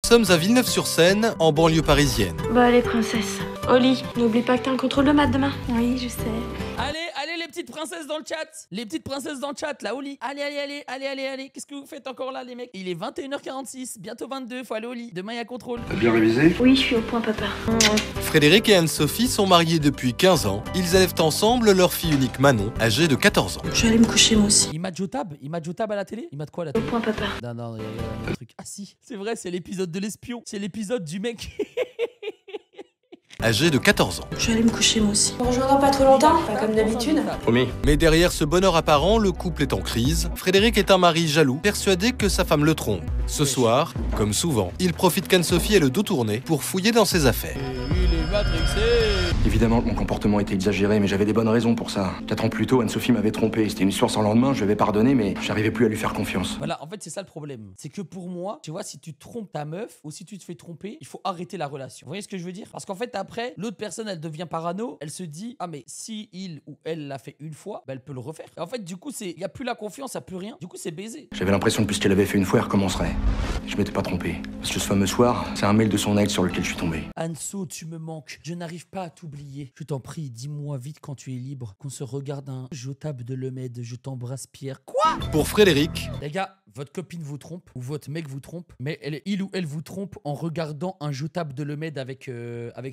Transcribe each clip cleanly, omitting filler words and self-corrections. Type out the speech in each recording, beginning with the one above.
sommes à Villeneuve-sur-Seine, en banlieue parisienne. Bah allez princesse, au lit, n'oublie pas que t'as un contrôle de maths demain. Oui, je sais. Allez les petites princesses dans le chat. Les petites princesses dans le chat, là au lit. Allez. Qu'est-ce que vous faites encore là les mecs? Il est 21h46, bientôt 22, faut aller au lit. Demain il y a contrôle. T'as bien révisé? Oui, je suis au point papa. Frédéric et Anne-Sophie sont mariés depuis 15 ans. Ils élèvent ensemble leur fille unique Manon, âgée de 14 ans. Je vais aller me coucher moi aussi. Il m'a Jotab à la télé? Il m'a de quoi à la Au télé? point papa. Non, il y a un truc. Ah si, c'est vrai, c'est l'épisode de l'espion. C'est l'épisode du mec. Âgée de 14 ans. Je vais aller me coucher moi aussi. On rejoint dans pas trop longtemps, pas comme d'habitude. Promis. Mais derrière ce bonheur apparent, le couple est en crise. Frédéric est un mari jaloux, persuadé que sa femme le trompe. Ce soir, comme souvent, il profite qu'Anne-Sophie ait le dos tourné pour fouiller dans ses affaires. Il est matrixé. Évidemment que mon comportement était exagéré, mais j'avais des bonnes raisons pour ça. 4 ans plus tôt, Anne-Sophie m'avait trompé. C'était une histoire sans lendemain, je lui avais pardonné, mais j'arrivais plus à lui faire confiance. Voilà, en fait, c'est ça le problème. C'est que pour moi, tu vois, si tu trompes ta meuf ou si tu te fais tromper, il faut arrêter la relation. Vous voyez ce que je veux dire? Parce qu'en fait, après, l'autre personne, elle devient parano, elle se dit, ah, mais si il ou elle l'a fait une fois, bah, elle peut le refaire. Et en fait, du coup, il n'y a plus la confiance, il n'y a plus rien. Du coup, c'est baisé. J'avais l'impression que puisqu'elle avait fait une fois, elle recommencerait. Je m'étais pas trompé. Parce que ce fameux soir, c'est un mail de son ex sur lequel je suis tombé. Anso, tu me manques. Je n'arrive pas à t'oublier. Je t'en prie, dis-moi vite quand tu es libre, qu'on se regarde un Jotable de Lemed, je t'embrasse Pierre. Quoi? Pour Frédéric, Les gars, votre copine vous trompe ou votre mec vous trompe, mais il ou elle vous trompe en regardant un Jotable de Lemed avec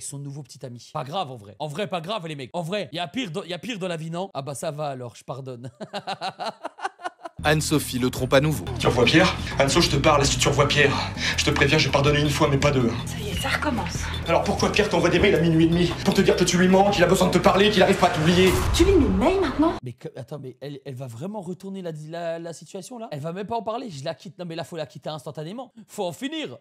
son nouveau petit ami. Pas grave en vrai. En vrai, pas grave les mecs. En vrai, il y a pire dans la vie, non? Ah bah ça va alors, je pardonne. Anne-Sophie le trompe à nouveau. Tu revois Pierre? Anso, je te parle, est-ce que tu revois Pierre? Je te préviens, j'ai pardonné une fois, mais pas deux. Ça y est, ça recommence. Alors pourquoi Pierre t'envoie des mails à minuit et demi? Pour te dire que tu lui manques, qu'il a besoin de te parler, qu'il arrive pas à t'oublier. Tu lis mes mails maintenant? Mais attends, mais elle va vraiment retourner la situation là? Elle va même pas en parler, je la quitte. Non mais là faut la quitter instantanément. Faut en finir.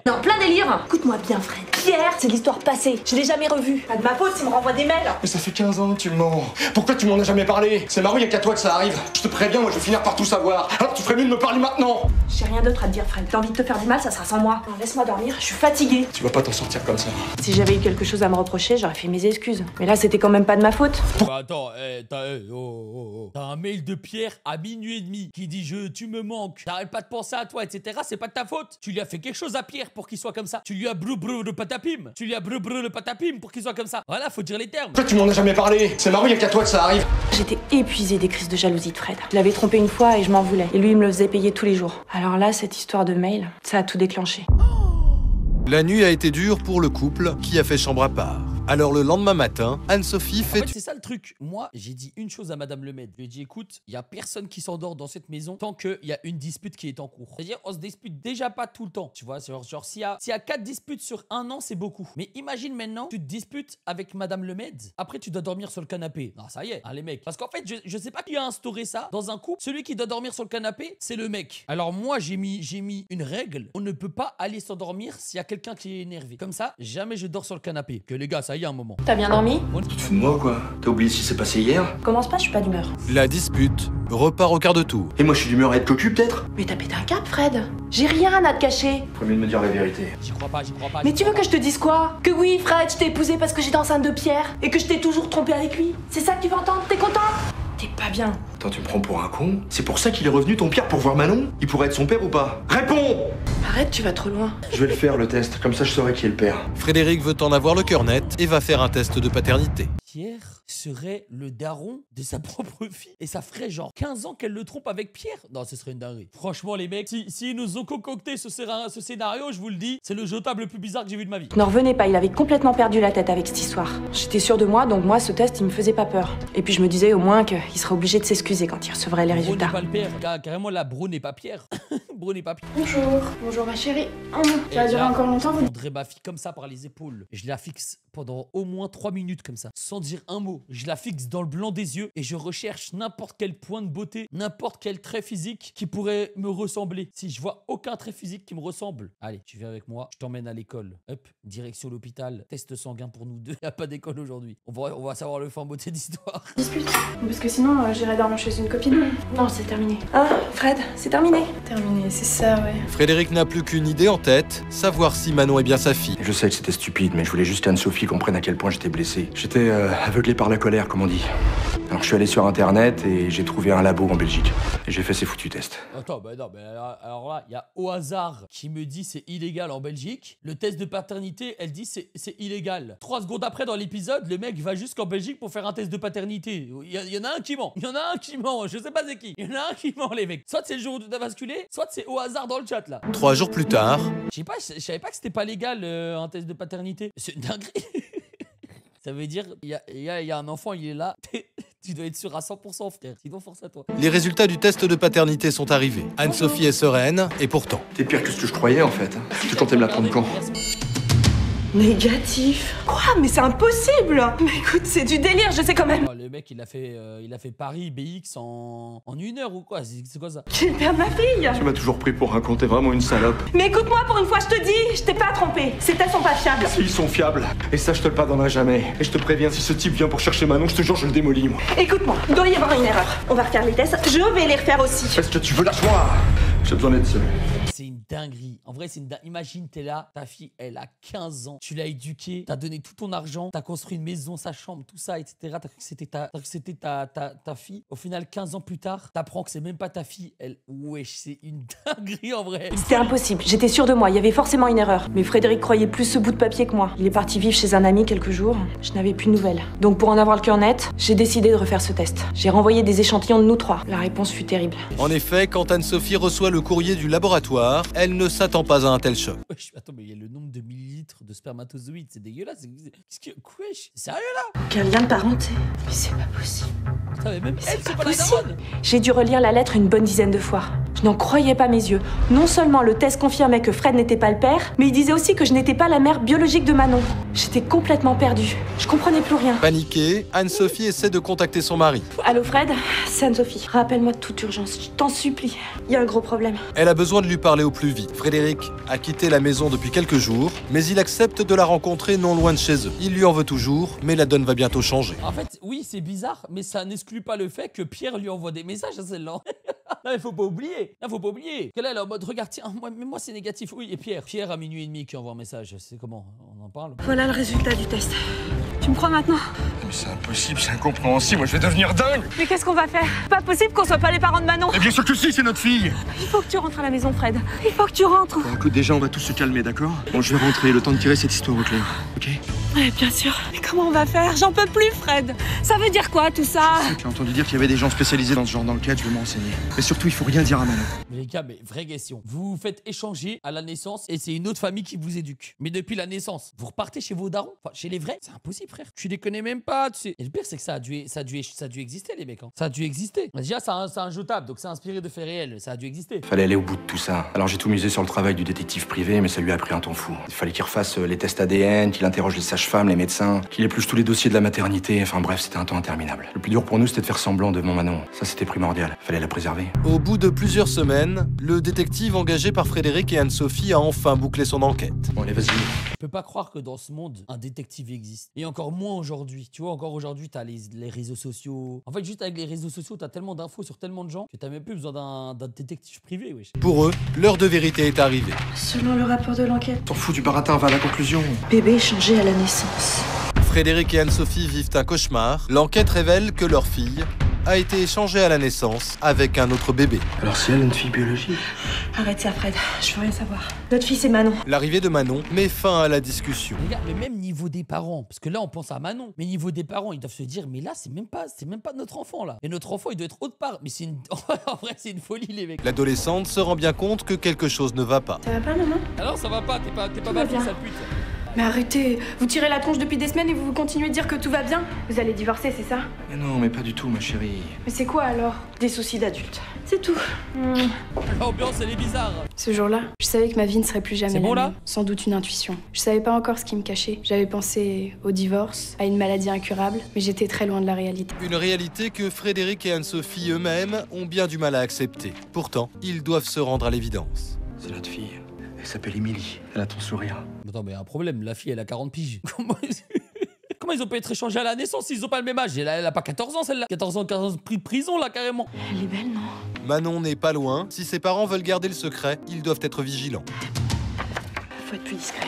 Non, plein délire. Écoute-moi bien Fred. Pierre, c'est l'histoire passée. Je l'ai jamais revu. Pas de ma faute s'il me renvoie des mails. Mais ça fait 15 ans que tu mens. Pourquoi tu m'en as jamais parlé? C'est marrant, y'a qu'à toi que ça arrive. Je te préviens, moi je vais finir par tout savoir. Alors tu ferais mieux de me parler maintenant. J'ai rien d'autre à te dire Fred. T'as envie de te faire du mal, ça sera sans moi. Non, laisse-moi dormir, je suis fatiguée. Tu vas pas t'en sortir comme ça. Si j'avais eu quelque chose à me reprocher, j'aurais fait mes excuses. Mais là, c'était quand même pas de ma faute. Bah attends, t'as un mail de Pierre à minuit et demi qui dit tu me manques, t'arrêtes pas de penser à toi, etc. C'est pas de ta faute. Tu lui as fait quelque chose à Pierre pour qu'il soit comme ça. Tu lui as brou le patapim. Le patapim pour qu'il soit comme ça. Voilà, faut dire les termes. Pourquoi tu m'en as jamais parlé? C'est marrant, y'a qu'à toi que ça arrive. J'étais épuisée des crises de jalousie de Fred. Je l'avais trompé une fois et je m'en voulais. Et lui, il me le faisait payer tous les jours. Alors là, cette histoire de mail, ça a tout déclenché. La nuit a été dure pour le couple qui a fait chambre à part. Alors le lendemain matin, Anne-Sophie En fait... fait, c'est ça le truc. Moi, j'ai dit une chose à Madame Lemed. Je lui ai dit, écoute, il y a personne qui s'endort dans cette maison tant qu'il y a une dispute qui est en cours. C'est-à-dire, on se dispute déjà pas tout le temps. Tu vois, genre s'il y a 4 disputes sur un an, c'est beaucoup. Mais imagine maintenant, tu te disputes avec Madame Lemed. Après, tu dois dormir sur le canapé. Non, ça y est, hein, les mecs. Parce qu'en fait, je sais pas qui a instauré ça dans un couple. Celui qui doit dormir sur le canapé, c'est le mec. Alors moi, j'ai mis une règle. On ne peut pas aller s'endormir s'il y a quelqu'un qui est énervé. Comme ça, jamais je dors sur le canapé. Que les gars, ça y est un moment. T'as bien dormi? Tu te fous de moi quoi? T'as oublié ce qui s'est passé hier? Commence pas, je suis pas d'humeur. La dispute repart au quart de tour. Et moi je suis d'humeur à être cocu peut-être? Mais t'as pété un cap, Fred. J'ai rien à te cacher. Faut mieux de me dire la vérité. J'y crois pas. Mais tu veux que je te dise quoi? Que oui, Fred, je t'ai épousé parce que j'étais enceinte de Pierre et que je t'ai toujours trompé avec lui. C'est ça que tu veux entendre? T'es content? T'es pas bien. Attends, tu me prends pour un con? C'est pour ça qu'il est revenu ton Pierre pour voir Manon? Il pourrait être son père ou pas? Réponds! Arrête, tu vas trop loin. Je vais le faire le test, comme ça je saurai qui est le père. Frédéric veut en avoir le cœur net et va faire un test de paternité. Pierre serait le daron de sa propre fille et ça ferait genre 15 ans qu'elle le trompe avec Pierre. Non, ce serait une dinguerie. Franchement, les mecs, si nous ont concocté ce scénario, je vous le dis, c'est le jetable le plus bizarre que j'ai vu de ma vie. N'en revenez pas, il avait complètement perdu la tête avec cette histoire. J'étais sûre de moi, donc moi, ce test, il me faisait pas peur. Et puis je me disais au moins qu'il serait obligé de s'excuser quand il recevrait les Bro résultats. n'est pas le père. Carrément, là, Bro n'est pas Pierre. Bro n'est pas Pierre. Bonjour ma chérie. Et Ça va durer là, encore longtemps je prendrai ma fille comme ça par les épaules. Je la fixe pendant au moins 3 minutes comme ça, sans dire un mot. Je la fixe dans le blanc des yeux et je recherche n'importe quel point de beauté, n'importe quel trait physique qui pourrait me ressembler. Si je vois aucun trait physique qui me ressemble, allez, tu viens avec moi, je t'emmène à l'école. Hop, direction l'hôpital, test sanguin pour nous deux. Y a pas d'école aujourd'hui. On va savoir le fin beauté d'histoire. Dispute. Parce que sinon, j'irai dormir chez une copine. Non, c'est terminé. Hein, Fred, c'est terminé. Terminé, c'est ça, ouais. Frédéric n'a plus qu'une idée en tête, savoir si Manon est bien sa fille. Je sais que c'était stupide, mais je voulais juste qu'Anne-Sophie Anne-Sophie comprenne à quel point j'étais blessé. J'étais aveuglé par la colère, comme on dit. Alors je suis allé sur internet et j'ai trouvé un labo en Belgique. Et j'ai fait ces foutus tests. Attends, bah non, mais alors là, il y a au hasard qui me dit c'est illégal en Belgique. Le test de paternité, elle dit c'est illégal. 3 secondes après dans l'épisode, le mec va jusqu'en Belgique pour faire un test de paternité. Il y en a un qui ment. Il y en a un qui ment. Je sais pas c'est qui. Il y en a un qui ment, les mecs. Soit c'est le jour où tu as basculé, soit c'est au hasard dans le chat là. 3 jours plus tard, Je savais pas que c'était pas légal un test de paternité. C'est une dinguerie. Ça veut dire, il y a un enfant, il est là. Tu dois être sûr à 100%, frère. Sinon, force à toi. les résultats du test de paternité sont arrivés. Anne-Sophie est sereine, et pourtant... T'es pire que ce que je croyais en fait. Tu comptais me la prendre quand? Négatif. Quoi? Mais c'est impossible. Mais écoute, c'est du délire, je sais quand même. Oh, le mec, il a fait Paris BX en 1 heure ou quoi? C'est quoi ça? J'ai le père de ma fille. Tu m'as toujours pris pour un con, t'es vraiment une salope. Mais écoute-moi, pour une fois, je te dis, je t'ai pas trompé. Ces tests sont pas fiables. Ils sont fiables. Et ça, je te le pardonnerai jamais. Et je te préviens, si ce type vient pour chercher Manon, je te jure, je le démolis, moi. Écoute-moi, il doit y avoir une erreur. On va refaire les tests, je vais les refaire aussi. Est-ce que tu veux lâche-moi? J'ai besoin d'être seul. C'est une dinguerie. En vrai, c'est une dinguerie. Imagine, t'es là, ta fille, elle a 15 ans. Tu l'as éduquée, t'as donné tout ton argent, t'as construit une maison, sa chambre, tout ça, etc. T'as cru que c'était ta fille. Au final, 15 ans plus tard, t'apprends que c'est même pas ta fille. Wesh, c'est une dinguerie en vrai. C'était impossible, j'étais sûre de moi, il y avait forcément une erreur. Mais Frédéric croyait plus ce bout de papier que moi. Il est parti vivre chez un ami quelques jours, je n'avais plus de nouvelles. Donc pour en avoir le cœur net, j'ai décidé de refaire ce test. J'ai renvoyé des échantillons de nous 3. La réponse fut terrible. En effet, quand Anne-Sophie reçoit le courrier du laboratoire, elle ne s'attend pas à un tel choc. Wesh, attends, mais il y a le nombre de millilitres de spermatozoïdes, c'est dégueulasse. Qu'est-ce que... Wesh, sérieux là? Quel lien de parenté? Mais c'est pas possible. Putain, mais même elle, c'est pas la possible. daronne. J'ai dû relire la lettre une bonne dizaine de fois. Je n'en croyais pas mes yeux. Non seulement le test confirmait que Fred n'était pas le père, mais il disait aussi que je n'étais pas la mère biologique de Manon. J'étais complètement perdue. Je comprenais plus rien. Paniquée, Anne-Sophie essaie de contacter son mari. Allô Fred? C'est Anne-Sophie. Rappelle-moi de toute urgence, je t'en supplie. Il y a un gros problème. Elle a besoin de lui parler au plus vite. Frédéric a quitté la maison depuis quelques jours, mais il accepte de la rencontrer non loin de chez eux. Il lui en veut toujours, mais la donne va bientôt changer. En fait, oui, c'est bizarre, mais ça n'exclut pas le fait que Pierre lui envoie des messages à celle-là. Non, il faut pas oublier. Non, faut pas oublier. Que là, elle est en mode, regarde, tiens, moi c'est négatif. Oui, et Pierre à minuit et demi qui envoie un message. C'est comment? On en parle? Voilà le résultat du test. Tu me crois maintenant? Mais c'est impossible, c'est incompréhensible, moi je vais devenir dingue. Mais qu'est-ce qu'on va faire? Pas possible qu'on soit pas les parents de Manon. Et bien sûr que si, c'est notre fille. Il faut que tu rentres à la maison, Fred. Il faut que tu rentres. Bon, écoute, déjà on va tous se calmer, d'accord? Bon, je vais rentrer, le temps de tirer cette histoire au clair, ok? Ouais, bien sûr. Mais comment on va faire? J'en peux plus, Fred. Ça veut dire quoi, tout ça? J'ai entendu dire qu'il y avait des gens spécialisés dans ce genre d'enquête, je vais m'enseigner. Mais surtout, il faut rien dire à Manon. Mais les gars, mais vraie question. Vous vous faites échanger à la naissance et c'est une autre famille qui vous éduque. Mais depuis la naissance, vous repartez chez vos darons? Enfin, chez les vrais? C'est impossible, frère. Tu les connais même pas, tu sais. Et le pire, c'est que ça a dû exister, les mecs. Hein. Ça a dû exister. Déjà, c'est un jetable, donc c'est inspiré de faits réels. Ça a dû exister. Fallait aller au bout de tout ça. Alors j'ai tout misé sur le travail du détective privé, mais ça lui a pris un temps fou. Il fallait qu'il refasse les tests ADN, qu'il interroge les sages-femmes, les médecins, qu'il épluche tous les dossiers de la maternité. Enfin bref, c'était un temps interminable. Le plus dur pour nous, c'était de faire semblant de mon Manon. Ça, c'était primordial. Fallait la préserver. Au bout de plusieurs semaines, le détective engagé par Frédéric et Anne-Sophie a enfin bouclé son enquête. Bon, allez, vas-y. Je peux pas croire que dans ce monde, un détective existe. Et encore moins aujourd'hui. Tu vois, encore aujourd'hui, t'as les réseaux sociaux. En fait, juste avec les réseaux sociaux, t'as tellement d'infos sur tellement de gens que t'as même plus besoin d'un détective privé, wesh. Pour eux, l'heure de vérité est arrivée. Selon le rapport de l'enquête, T'en fous du baratin, va à la conclusion. bébé échangé à la naissance. Frédéric et Anne-Sophie vivent un cauchemar. L'enquête révèle que leur fille a été échangée à la naissance avec un autre bébé. Alors si elle a une fille biologique? Arrête ça, Fred. Je veux rien savoir. Notre fille, c'est Manon. L'arrivée de Manon met fin à la discussion. Les gars, mais même niveau des parents, parce que là on pense à Manon, mais niveau des parents, ils doivent se dire, mais là c'est même pas notre enfant là. Et notre enfant il doit être autre part. Mais c'est une... en vrai c'est une folie les mecs. L'adolescente se rend bien compte que quelque chose ne va pas. Ça va pas, maman? Alors ça va pas, t'es pas va ma fille, bien. sale pute. Mais arrêtez, vous tirez la tronche depuis des semaines et vous continuez de dire que tout va bien. Vous allez divorcer, c'est ça? Mais non, mais pas du tout, ma chérie. Mais c'est quoi alors? Des soucis d'adultes. C'est tout. L'ambiance elle est bizarre. Ce jour-là, je savais que ma vie ne serait plus jamais C'est bon, la là même. Sans doute une intuition. Je savais pas encore ce qui me cachait. J'avais pensé au divorce, à une maladie incurable, mais j'étais très loin de la réalité. Une réalité que Frédéric et Anne-Sophie eux-mêmes ont bien du mal à accepter. Pourtant, ils doivent se rendre à l'évidence. C'est notre fille. Elle s'appelle Émilie. Elle a ton sourire. Attends, mais un problème, la fille elle a 40 piges. Comment ils ont pu être échangés à la naissance s'ils ont pas le même âge? Elle a pas 14 ans celle-là. 14 ans de prison là carrément. Elle est belle, non? Manon n'est pas loin. Si ses parents veulent garder le secret, ils doivent être vigilants. Faut être plus discret.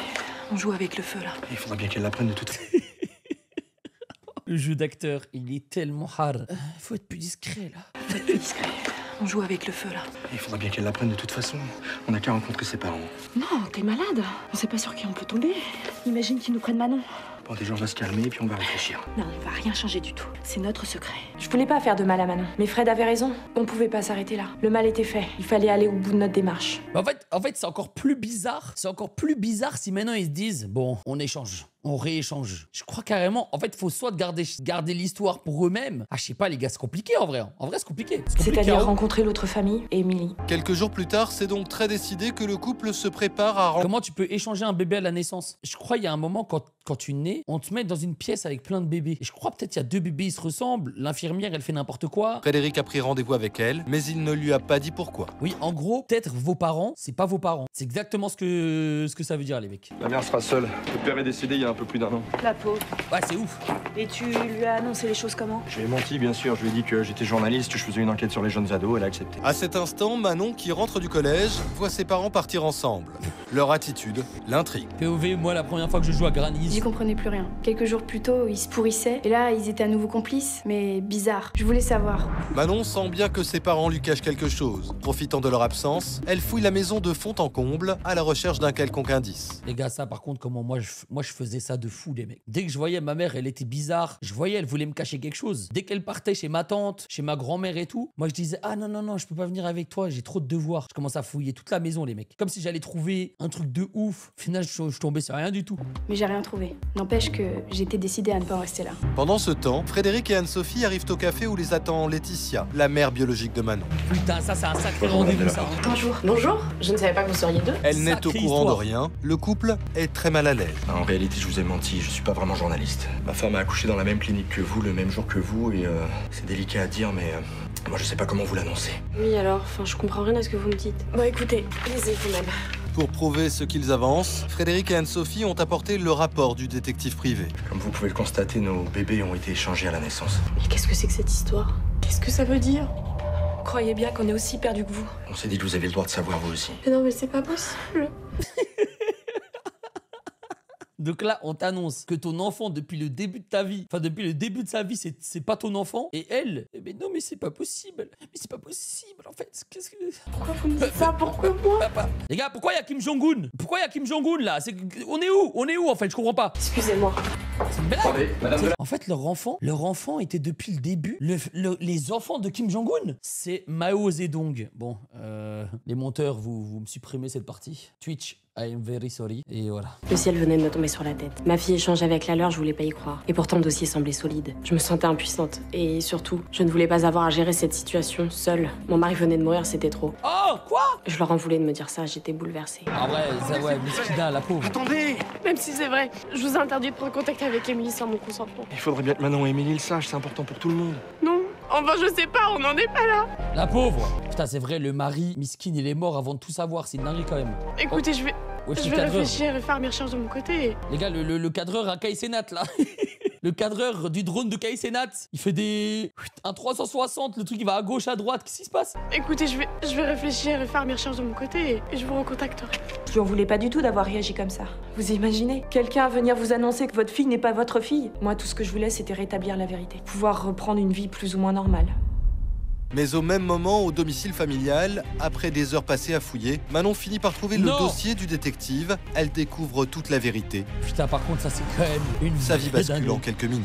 On joue avec le feu, là. Il faudra bien qu'elle l'apprenne de toute façon. Le jeu d'acteur, il est tellement hard. Faut être plus discret, là. Faut être plus discret. On joue avec le feu, là. Il faudra bien qu'elle l'apprenne de toute façon. On n'a qu'à rencontrer ses parents. Non, t'es malade. On sait pas sur qui on peut tomber. Imagine qu'ils nous prennent Manon. Bon, déjà, on va se calmer et puis on va réfléchir. Non, on va rien changer du tout. C'est notre secret. Je voulais pas faire de mal à Manon. Mais Fred avait raison. On pouvait pas s'arrêter là. Le mal était fait. Il fallait aller au bout de notre démarche. En fait, c'est encore plus bizarre. C'est encore plus bizarre si maintenant ils se disent, bon, on échange. On rééchange. Je crois carrément, en fait, faut soit garder l'histoire pour eux-mêmes. Ah, je sais pas, les gars, c'est compliqué en vrai. En vrai, c'est compliqué. C'est-à-dire rencontrer l'autre famille et Emily. Quelques jours plus tard, c'est donc très décidé que le couple se prépare à rencontrer. Comment tu peux échanger un bébé à la naissance? Je crois il y a un moment, quand tu nais, on te met dans une pièce avec plein de bébés. Et je crois peut-être il y a 2 bébés, ils se ressemblent. L'infirmière, elle fait n'importe quoi. Frédéric a pris rendez-vous avec elle, mais il ne lui a pas dit pourquoi. Oui, en gros, peut-être vos parents, c'est pas vos parents. C'est exactement ce que ça veut dire, les mecs. La mère sera seule. Le père est décédé il y a un peu plus d'1 an. La pauvre. Ouais, c'est ouf. Et tu lui as annoncé les choses comment? Je lui ai menti, bien sûr. Je lui ai dit que j'étais journaliste, que je faisais une enquête sur les jeunes ados. Elle a accepté. À cet instant, Manon, qui rentre du collège, voit ses parents partir ensemble. Leur attitude l'intrigue. POV, moi, la première fois que je joue à Granny. J'y comprenais plus rien. Quelques jours plus tôt, ils se pourrissaient. Et là, ils étaient à nouveau complices. Mais bizarre. Je voulais savoir. Manon sent bien que ses parents lui cachent quelque chose. Profitant de leur absence, elle fouille la maison de fond en comble à la recherche d'un quelconque indice. Les gars, ça, par contre, comment moi je faisais ça de fou, les mecs. Dès que je voyais ma mère, elle était bizarre. Je voyais, elle voulait me cacher quelque chose. Dès qu'elle partait chez ma tante, chez ma grand-mère et tout, moi je disais, ah non, je peux pas venir avec toi, j'ai trop de devoirs. Je commence à fouiller toute la maison, les mecs. Comme si j'allais trouver un truc de ouf. Au final, je tombais sur rien du tout. Mais j'ai rien trouvé. N'empêche que j'étais décidée à ne pas en rester là. Pendant ce temps, Frédéric et Anne-Sophie arrivent au café où les attend Laetitia, la mère biologique de Manon. Putain, ça, c'est un sacré rendez-vous, ça. Bonjour. Bonjour, je ne savais pas que vous seriez deux. Elle n'est au Sacrée courant de histoire. rien. Le couple est très mal à l'aise. En réalité, je vous ai menti. Je suis pas vraiment journaliste. Ma femme a accouché dans la même clinique que vous, le même jour que vous, et c'est délicat à dire, mais moi je sais pas comment vous l'annoncer. Oui alors, je comprends rien à ce que vous me dites. Bon écoutez, lisez vous-même. Pour prouver ce qu'ils avancent, Frédéric et Anne-Sophie ont apporté le rapport du détective privé. Comme vous pouvez le constater, nos bébés ont été échangés à la naissance. Mais qu'est-ce que c'est que cette histoire? Qu'est-ce que ça veut dire? Croyez bien qu'on est aussi perdus que vous. On s'est dit que vous aviez le droit de savoir vous aussi. Mais non mais c'est pas possible. Donc là, on t'annonce que ton enfant, depuis le début de ta vie, enfin depuis le début de sa vie, c'est pas ton enfant. Et elle, mais non, mais c'est pas possible. Mais c'est pas possible, en fait. Qu'est-ce que... Pourquoi vous me dites ça? Pourquoi moi? Papa. Les gars, pourquoi il y a Kim Jong-un? Pourquoi il y a Kim Jong-un là? On est où? On est où en fait? Je comprends pas. Excusez-moi. C'est une blague. En fait, leur enfant était depuis le début les enfants de Kim Jong-un. C'est Mao Zedong. Bon, les monteurs, vous me supprimez cette partie. Twitch, I am very sorry. Et voilà. Le ciel venait de me tomber sur la tête. Ma fille échangeait avec la leur, je voulais pas y croire. Et pourtant le dossier semblait solide. Je me sentais impuissante. Et surtout, je ne voulais pas avoir à gérer cette situation seule. Mon mari venait de mourir, c'était trop. Oh, quoi? Je leur en voulais de me dire ça, j'étais bouleversée. Ah ouais, Miskina, la pauvre. Attendez! Même si c'est vrai, je vous ai interdit de prendre contact avec Émilie sans mon consentement. Il faudrait bien que Manon et Émilie le sachent, c'est important pour tout le monde. Non, enfin je sais pas, on n'en est pas là. La pauvre. Putain, c'est vrai, le mari, Miskin, il est mort avant de tout savoir. C'est une dinguerie quand même. Écoutez, je vais Wesh, le cadreur. réfléchir et faire mes recherches de mon côté. Les gars, le cadreur à Kai Cenat, là. Le cadreur du drone de Kai Cenat, il fait un 360, le truc il va à gauche, à droite, qu'est-ce qui se passe? Écoutez, je vais réfléchir et faire mes recherches de mon côté et je vous recontacterai. Je lui en voulais pas du tout d'avoir réagi comme ça. Vous imaginez? Quelqu'un venir vous annoncer que votre fille n'est pas votre fille? Moi, tout ce que je voulais, c'était rétablir la vérité. Pouvoir reprendre une vie plus ou moins normale. Mais au même moment, au domicile familial, après des heures passées à fouiller, Manon finit par trouver le dossier du détective. Elle découvre toute la vérité. Putain, par contre, ça c'est quand même une Sa vie bascule dinguerie. en quelques minutes.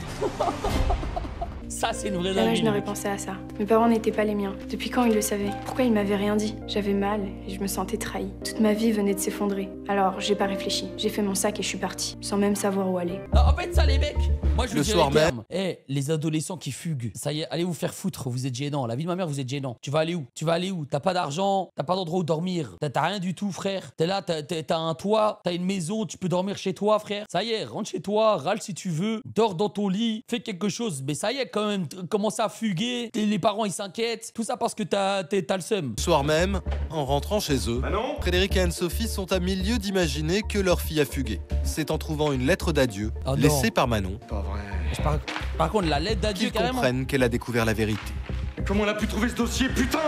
Ça, c'est une vraie Jamais je dinguerie. n'aurais pensé à ça. Mes parents n'étaient pas les miens. Depuis quand ils le savaient? Pourquoi ils m'avaient rien dit? J'avais mal et je me sentais trahie. Toute ma vie venait de s'effondrer. Alors, j'ai pas réfléchi. J'ai fait mon sac et je suis partie, sans même savoir où aller. Non, en fait, ça, les mecs, moi je Le vous dis soir les termes. Les adolescents qui fuguent, ça y est, allez vous faire foutre, vous êtes gênants. La vie de ma mère, vous êtes gênants. Tu vas aller où? T'as pas d'argent, t'as pas d'endroit où dormir, t'as rien du tout, frère. T'es là, t'as un toit, t'as une maison, tu peux dormir chez toi, frère. Ça y est, rentre chez toi, râle si tu veux, dors dans ton lit, fais quelque chose. Mais ça y est, quand même, commence à fuguer. Les parents, ils s'inquiètent. Tout ça parce que t'as le seum. Le soir même, en rentrant chez eux, Frédéric et Anne-Sophie sont à milieu d'imaginer que leur fille a fugué. C'est en trouvant une lettre d'adieu, Ah non. laissée par Manon, Pas vrai. Par contre, la lettre d'adieu, qu'ils carrément. comprennent qu'elle a découvert la vérité. Mais comment elle a pu trouver ce dossier, putain?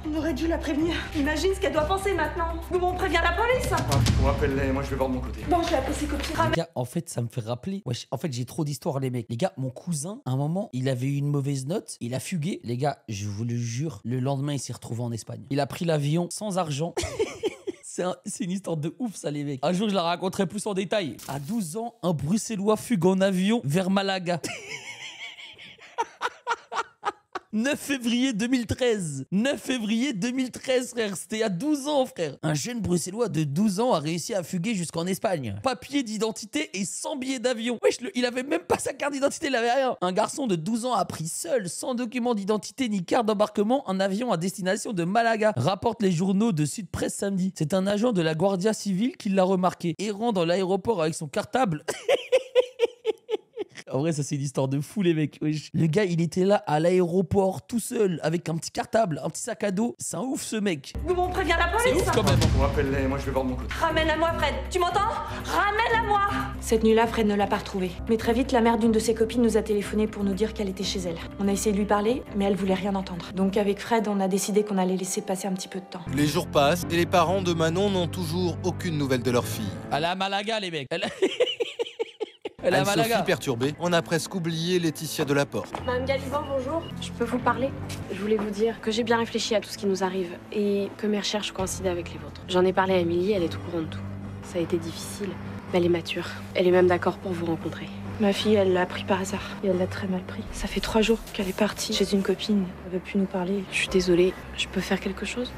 On aurait dû la prévenir. Imagine ce qu'elle doit penser maintenant. Nous, on prévient la police. Bon, appelle-les, moi je vais voir de mon côté. Bon, je vais appeler ses copines. Les gars, en fait, ça me fait rappeler. Wesh, en fait, j'ai trop d'histoires, les mecs. Les gars, mon cousin, à un moment, il avait eu une mauvaise note. Il a fugué. Les gars, je vous le jure, le lendemain, il s'est retrouvé en Espagne. Il a pris l'avion sans argent. C'est une histoire de ouf, ça, les mecs. Un jour, je la raconterai plus en détail. À 12 ans, un Bruxellois fugue en avion vers Malaga. 9 février 2013. 9 février 2013, frère. C'était à 12 ans, frère. Un jeune Bruxellois de 12 ans a réussi à fuguer jusqu'en Espagne. Papier d'identité et sans billet d'avion. Wesh, il avait même pas sa carte d'identité, il avait rien. Un garçon de 12 ans a pris seul, sans document d'identité ni carte d'embarquement, un avion à destination de Malaga. Rapportent les journaux de Sud Presse samedi. C'est un agent de la Guardia Civile qui l'a remarqué. Errant dans l'aéroport avec son cartable... En vrai, ça, c'est une histoire de fou, les mecs. Wesh. Le gars, il était là à l'aéroport, tout seul, avec un petit cartable, un petit sac à dos. C'est un ouf, ce mec. Bon, on prévient la C'est police. ouf, quand même. Bon, appelle-les, moi je vais voir de mon côté. Ramène-la-moi, Fred. Tu m'entends? Ramène-la-moi. Cette nuit-là, Fred ne l'a pas retrouvée. Mais très vite, la mère d'une de ses copines nous a téléphoné pour nous dire qu'elle était chez elle. On a essayé de lui parler, mais elle voulait rien entendre. Donc avec Fred, on a décidé qu'on allait laisser passer un petit peu de temps. Les jours passent et les parents de Manon n'ont toujours aucune nouvelle de leur fille. Elle est à Malaga, les mecs. Elle est à Malaga. Anne-Sophie perturbée, on a presque oublié Laetitia de la Porte. Madame Galiban, bonjour. Je peux vous parler? Je voulais vous dire que j'ai bien réfléchi à tout ce qui nous arrive et que mes recherches coïncidaient avec les vôtres. J'en ai parlé à Émilie, elle est au courant de tout. Ça a été difficile, mais elle est mature. Elle est même d'accord pour vous rencontrer. Ma fille, elle l'a pris par hasard et elle l'a très mal pris. Ça fait 3 jours qu'elle est partie chez une copine. Elle veut plus nous parler. Je suis désolée, je peux faire quelque chose?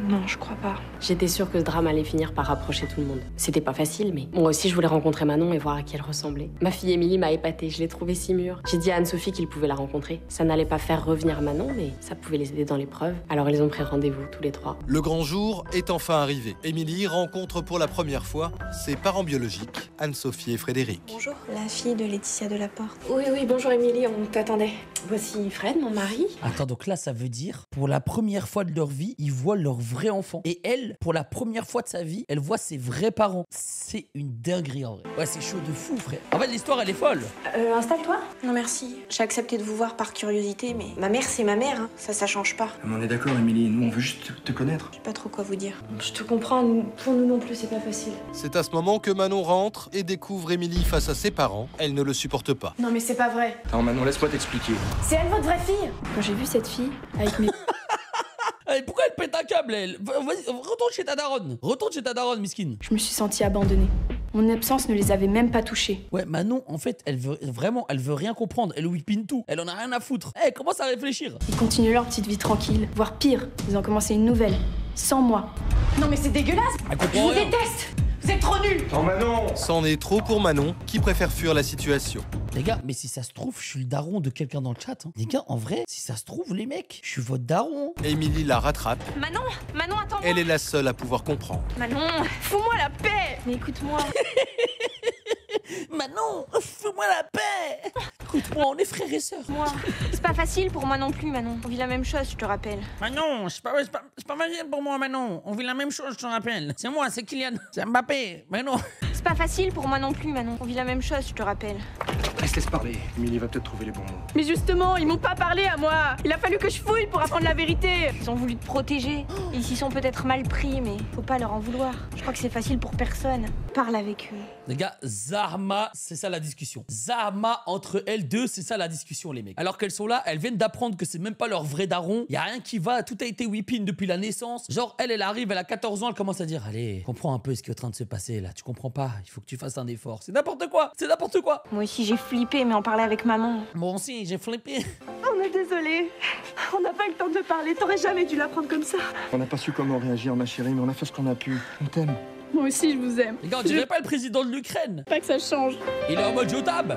Non, je crois pas. J'étais sûre que ce drame allait finir par rapprocher tout le monde. C'était pas facile, mais moi aussi je voulais rencontrer Manon et voir à qui elle ressemblait. Ma fille Émilie m'a épatée, je l'ai trouvée si mûre. J'ai dit à Anne-Sophie qu'ils pouvaient la rencontrer. Ça n'allait pas faire revenir Manon, mais ça pouvait les aider dans l'épreuve. Alors ils ont pris rendez-vous tous les 3. Le grand jour est enfin arrivé. Émilie rencontre pour la première fois ses parents biologiques, Anne-Sophie et Frédéric. Bonjour, la fille de Laetitia de la Porte. Oui, bonjour Émilie, on t'attendait. Voici Fred, mon mari. Attends, donc là, ça veut dire, pour la première fois de leur vie, ils voient leur vrai enfant. Et elle, pour la première fois de sa vie, elle voit ses vrais parents. C'est une dinguerie, en vrai. Ouais, c'est chaud de fou, frère. En fait, l'histoire, elle est folle. Installe-toi. Non merci, j'ai accepté de vous voir par curiosité, mais ma mère c'est ma mère, hein. Ça change pas. Mais on est d'accord, Émilie, nous on veut juste te connaître. Je sais pas trop quoi vous dire. Je te comprends, pour nous non plus, c'est pas facile. C'est à ce moment que Manon rentre et découvre Émilie face à ses parents. Elle ne le supporte pas. Non mais c'est pas vrai. Attends, Manon, laisse-moi t'expliquer. C'est elle votre vraie fille? Quand j'ai vu cette fille avec mes... Allez, pourquoi elle pète un câble, elle? Vas-y, retourne chez ta daronne. Retourne chez ta daronne, miskine. Je me suis sentie abandonnée. Mon absence ne les avait même pas touchés. Ouais, Manon, en fait, elle veut rien comprendre. Elle whippine tout. Elle en a rien à foutre. Elle commence à réfléchir. Ils continuent leur petite vie tranquille, voire pire, ils ont commencé une nouvelle, sans moi. Non mais c'est dégueulasse. Elle comprend rien. déteste. Vous êtes trop nuls. Attends, Manon! C'en est trop pour Manon, qui préfère fuir la situation. Les gars, mais si ça se trouve, je suis le daron de quelqu'un dans le chat. Hein. Les gars, en vrai, si ça se trouve, les mecs, je suis votre daron. Émilie la rattrape. Manon, attends. Elle est la seule à pouvoir comprendre. Manon, fous-moi la paix. Mais écoute-moi, Manon, fais-moi la paix. Écoute-moi, on est frères et sœurs. Moi, c'est pas facile pour moi non plus, Manon. On vit la même chose, je te rappelle. Manon, c'est pas facile pour moi, Manon. On vit la même chose, je te rappelle. C'est moi, c'est Kylian, c'est Mbappé. Manon. C'est pas facile pour moi non plus, Manon. On vit la même chose, je te rappelle. Laisse parler. Émilie va peut-être trouver les bons mots. mais justement, ils m'ont pas parlé à moi. Il a fallu que je fouille pour apprendre la vérité. Ils ont voulu te protéger. Ils s'y sont peut-être mal pris, mais faut pas leur en vouloir. Je crois que c'est facile pour personne. Parle avec eux. Les gars, Zahma, c'est ça la discussion. Zahma, entre elles deux, c'est ça la discussion, les mecs. Alors qu'elles sont là, elles viennent d'apprendre que c'est même pas leur vrai daron. Y a rien qui va, tout a été whipping depuis la naissance. Genre, elle arrive, elle a 14 ans, elle commence à dire, allez, comprends un peu ce qui est en train de se passer là. Tu comprends pas, il faut que tu fasses un effort. C'est n'importe quoi, c'est n'importe quoi. Moi aussi, j'ai flippé, mais en parler avec maman. Moi aussi, j'ai flippé. On est désolé. On n'a pas eu le temps de parler. T'aurais jamais dû la prendre comme ça. On n'a pas su comment réagir, ma chérie, mais on a fait ce qu'on a pu. On t'aime. Moi aussi, je vous aime. Les gars, on dirait pas le président de l'Ukraine. Pas que ça change. Il est en mode Jotab.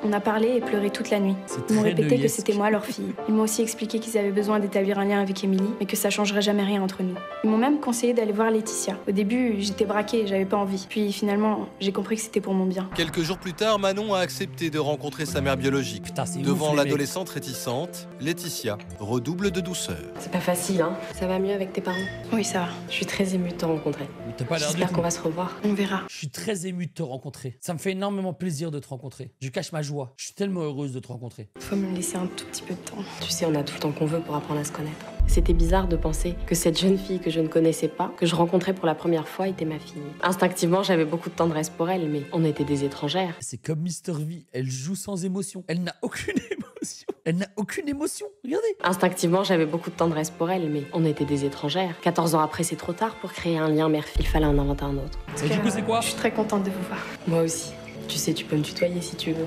On a parlé et pleuré toute la nuit. C'est Ils m'ont très répété que neuillesque. c'était moi leur fille. Ils m'ont aussi expliqué qu'ils avaient besoin d'établir un lien avec Émilie, mais que ça changerait jamais rien entre nous. Ils m'ont même conseillé d'aller voir Laetitia. Au début, j'étais braquée, j'avais pas envie. Puis finalement, j'ai compris que c'était pour mon bien. Quelques jours plus tard, Manon a accepté de rencontrer sa mère biologique. Putain, c'est Devant ouf, les l'adolescente réticente, Laetitia redouble de douceur. C'est pas facile, hein. Ça va mieux avec tes parents? Oui, ça va. Je suis très émue de te rencontrer. mecs. T'as pas l'air du J'espère tout. qu'on va se revoir. On verra. Je suis très ému de te rencontrer. Ça me fait énormément plaisir de te rencontrer. Je cache ma joie. joie. Je suis tellement heureuse de te rencontrer. Faut me laisser un tout petit peu de temps. Tu sais, on a tout le temps qu'on veut pour apprendre à se connaître. C'était bizarre de penser que cette jeune fille que je ne connaissais pas, que je rencontrais pour la première fois, était ma fille. Instinctivement, j'avais beaucoup de tendresse pour elle, mais on était des étrangères. C'est comme Mr. V, elle joue sans émotion. Elle n'a aucune émotion. Elle n'a aucune émotion, regardez. Instinctivement, j'avais beaucoup de tendresse pour elle, mais on était des étrangères. 14 ans après, c'est trop tard pour créer un lien mère-fille. Il fallait en inventer un autre. Et du coup, c'est quoi? Je suis très contente de vous voir. Moi aussi. Tu sais, tu peux me tutoyer si tu veux.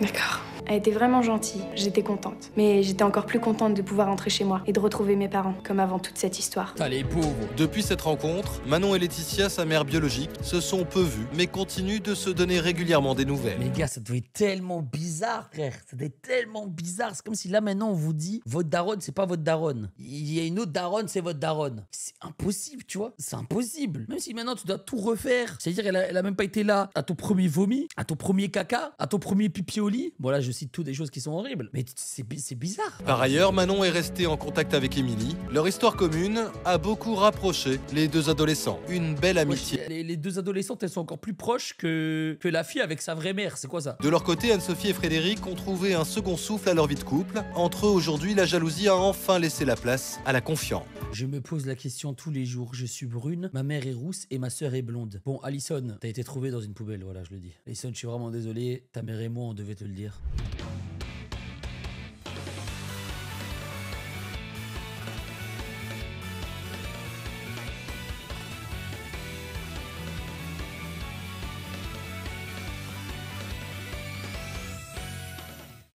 D'accord. Elle était vraiment gentille, j'étais contente. Mais j'étais encore plus contente de pouvoir rentrer chez moi et de retrouver mes parents, comme avant toute cette histoire. T'as les pauvres. Depuis cette rencontre, Manon et Laetitia, sa mère biologique, se sont peu vues, mais continuent de se donner régulièrement des nouvelles. Mais gars, ça devait être tellement bizarre, frère. Ça devait être tellement bizarre. C'est comme si là, maintenant, on vous dit, votre daronne, c'est pas votre daronne. Il y a une autre daronne, c'est votre daronne. C'est impossible, tu vois. C'est impossible. Même si maintenant, tu dois tout refaire. C'est-à-dire, elle a même pas été là à ton premier vomi, à ton premier caca, à ton premier pipi au lit. Bon, là, je cite toutes des choses qui sont horribles. Mais c'est bizarre. Par ailleurs, Manon est restée en contact avec Émilie. Leur histoire commune a beaucoup rapproché les deux adolescents. Une belle amitié. Les deux adolescentes, elles sont encore plus proches que la fille avec sa vraie mère. C'est quoi ça? De leur côté, Anne-Sophie et Frédéric ont trouvé un second souffle à leur vie de couple. Entre eux, aujourd'hui, la jalousie a enfin laissé la place à la confiance. Je me pose la question tous les jours. Je suis brune, ma mère est rousse et ma sœur est blonde. Bon, Alison, t'as été trouvée dans une poubelle, voilà, je le dis. Alison, je suis vraiment désolé. Ta mère et moi, on devait te le dire.